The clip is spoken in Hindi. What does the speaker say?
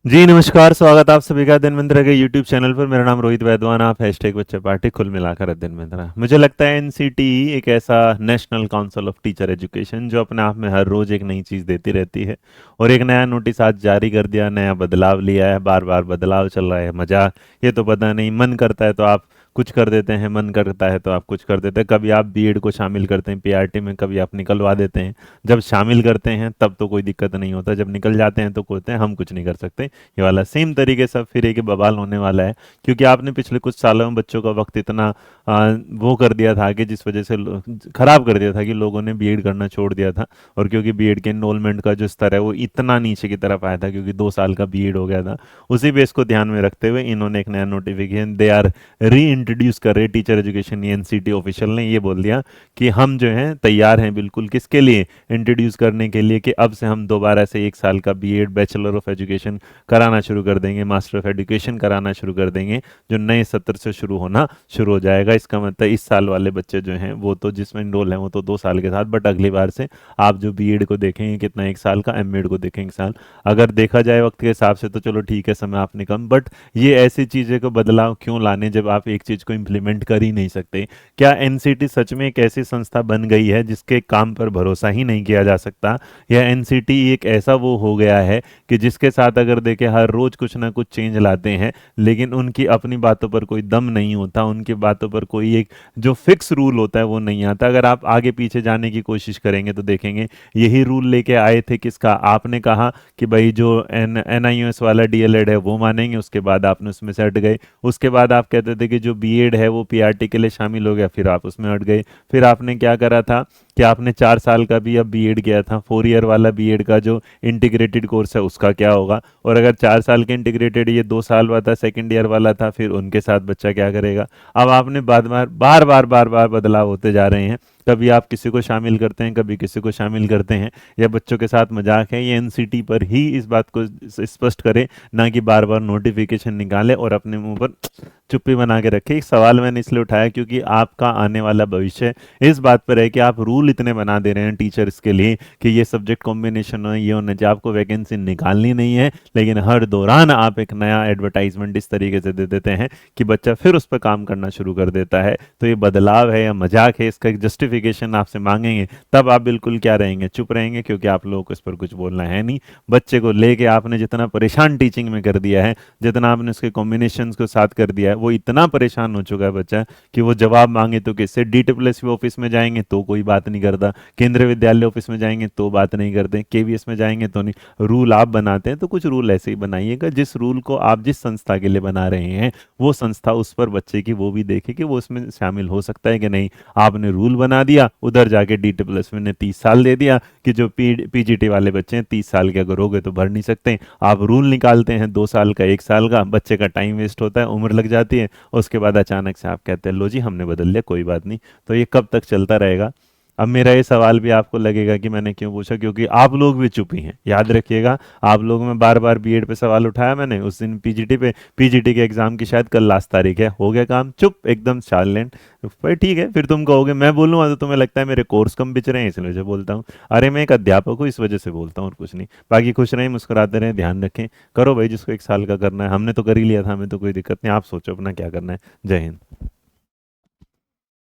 जी नमस्कार, स्वागत आप सभी का अध्ययन के यूट्यूब चैनल पर। मेरा नाम रोहित वैद्वान, आप हैशटैग बच्चे पार्टी कुल मिलाकर अध्ययन। मुझे लगता है एनसीटीई एक ऐसा national council of teacher education जो अपने आप में हर रोज एक नई चीज़ देती रहती है, और एक नया नोटिस आज जारी कर दिया, नया बदलाव लिया है। बार बार बदलाव चल रहा है, मजाक ये तो पता नहीं। मन करता है तो आप कुछ कर देते हैं, मन करता है तो आप कुछ कर देते हैं। कभी आप बीएड को शामिल करते हैं पीआरटी में, कभी आप निकलवा देते हैं। जब शामिल करते हैं तब तो कोई दिक्कत नहीं होता, जब निकल जाते हैं तो कहते हैं हम कुछ नहीं कर सकते। ये वाला सेम तरीके से फिर एक बवाल होने वाला है, क्योंकि आपने पिछले कुछ सालों में बच्चों का वक्त इतना वो कर दिया था कि जिस वजह से खराब कर दिया था कि लोगों ने बीएड करना छोड़ दिया था। और क्योंकि बीएड के एनरोलमेंट का जो स्तर है वो इतना नीचे की तरफ आया था, क्योंकि 2 साल का बीएड हो गया था। उसी बेस को ध्यान में रखते हुए इन्होंने एक नया नोटिफिकेशन दे आर री इंट्रोड्यूस कर रहे टीचर एजुकेशन। एनसीटी ऑफिशियल ने ये बोल दिया कि हम जो हैं तैयार हैं बिल्कुल, किसके लिए, इंट्रोड्यूस करने के लिए, कि अब से हम दोबारा से 1 साल का बीएड बैचलर ऑफ एजुकेशन कराना शुरू कर देंगे, मास्टर ऑफ एजुकेशन कराना शुरू कर देंगे, जो नए सत्र से शुरू होना शुरू हो जाएगा। इसका मतलब इस साल वाले बच्चे जो हैं वो तो जिसमें इनरोल हैं वो तो 2 साल के साथ, बट अगली बार से आप जो बीएड को देखेंगे कितना 1 साल का, एमएड को देखेंगे 1 साल। अगर देखा जाए वक्त के हिसाब से तो चलो ठीक है, समय आपने कम, बट ये ऐसी चीज़ें को बदलाव क्यों लाने जब आप एक चीज़ को इम्प्लीमेंट कर ही नहीं सकते। क्या एनसीटी सच में एक ऐसी संस्था बन गई है जिसके काम पर भरोसा ही नहीं किया जा सकता, या एनसीटी एक ऐसा वो हो गया है कि जिसके साथ अगर देखें हर रोज कुछ ना कुछ चेंज लाते हैं, लेकिन उनकी अपनी बातों पर कोई दम नहीं होता, उनकी बातों पर कोई एक जो फिक्स रूल होता है वो नहीं आता। अगर आप आगे पीछे जाने की कोशिश करेंगे तो देखेंगे यही रूल लेके आए थे किसका, आपने कहा कि भाई जो एनआईओएस वाला डीएलएड है वो मानेंगे, उसके बाद आपने उसमें से हट गए। उसके बाद आप कहते थे कि जो बीएड है वो पीआरटी के लिए शामिल हो गया, फिर आप उसमें हट गए। फिर आपने क्या करा था कि आपने 4 साल का भी अब बीएड किया था, 4 ईयर वाला बीएड का जो इंटीग्रेटेड कोर्स है उसका क्या होगा। और अगर 4 साल के इंटीग्रेटेड ये 2 साल वाला था, सेकेंड ईयर वाला था, फिर उनके साथ बच्चा क्या करेगा। अब आपने बार बार बदलाव होते जा रहे हैं। कभी आप किसी को शामिल करते हैं, कभी किसी को शामिल करते हैं। यह बच्चों के साथ मजाक है। ये एनसीटी पर ही इस बात को स्पष्ट करे, ना कि बार बार नोटिफिकेशन निकाले और अपने मुंह पर चुप्पी बना के रखे। एक सवाल मैंने इसलिए उठाया क्योंकि आपका आने वाला भविष्य इस बात पर है कि आप रूल इतने बना दे रहे हैं टीचर्स के लिए कि ये सब्जेक्ट कॉम्बिनेशन हो, ये होना चाहिए, आपको वैकेंसी निकालनी नहीं है, लेकिन हर दौरान आप एक नया एडवर्टाइजमेंट इस तरीके से दे देते हैं कि बच्चा फिर उस पर काम करना शुरू कर देता है। तो ये बदलाव है या मजाक है, इसका एक जस्टिफिकेशन आपसे मांगेंगे, तब आप बिल्कुल क्या रहेंगे, चुप रहेंगे, क्योंकि आप लोगों को इस पर कुछ बोलना है नहीं। बच्चे को लेके आपने जितना परेशान टीचिंग में कर दिया है, जितना आपने उसके कॉम्बिनेशन को साथ कर दिया है, वो इतना परेशान हो चुका है बच्चा कि वो जवाब मांगे तो किससे, डीटीपीएससी ऑफिस में जाएंगे तो कोई बात नहीं करता, केंद्रीय विद्यालय ऑफिस में जाएंगे तो बात नहीं करते, केवीएस में जाएंगे तो नहीं। रूल आप बनाते हैं तो कुछ रूल ऐसे ही बनाइएगा, जिस रूल को आप जिस संस्था के लिए बना रहे हैं वो संस्था उस पर बच्चे की वो भी देखे कि वो उसमें शामिल हो सकता है कि नहीं। आपने रूल बना दिया, उधर जाके डीटीपीएससी ने 30 साल दे दिया कि जो पीजीटी वाले बच्चे हैं 30 साल के अगर हो गए तो भर नहीं सकते। आप रूल निकालते हैं 2 साल का, 1 साल का, बच्चे का टाइम वेस्ट होता है, उम्र लग जाती है, उसके बाद अचानक से आप कहते हैं लो जी हमने बदल लिया, कोई बात नहीं। तो ये कब तक चलता रहेगा। अब मेरा ये सवाल भी आपको लगेगा कि मैंने क्यों पूछा, क्योंकि आप लोग भी चुप ही हैं। याद रखिएगा, आप लोग में बार बार बीएड पे सवाल उठाया मैंने उस दिन पीजीटी पे, पीजीटी के एग्जाम की शायद कल लास्ट तारीख है, हो गया काम, चुप एकदम साइलेंट। भाई ठीक है, फिर तुम कहोगे मैं बोलूँगा तो तुम्हें लगता है मेरे कोर्स कम बिच रहे हैं इसलिए जो बोलता हूँ। अरे मैं एक अध्यापक हूँ, इस वजह से बोलता हूँ और कुछ नहीं। बाकी खुश रहें, मुस्कुराते रहें, ध्यान रखें, करो भाई जिसको 1 साल का करना है। हमने तो कर ही लिया था, हमें तो कोई दिक्कत नहीं, आप सोचो अपना क्या करना है। जय हिंद।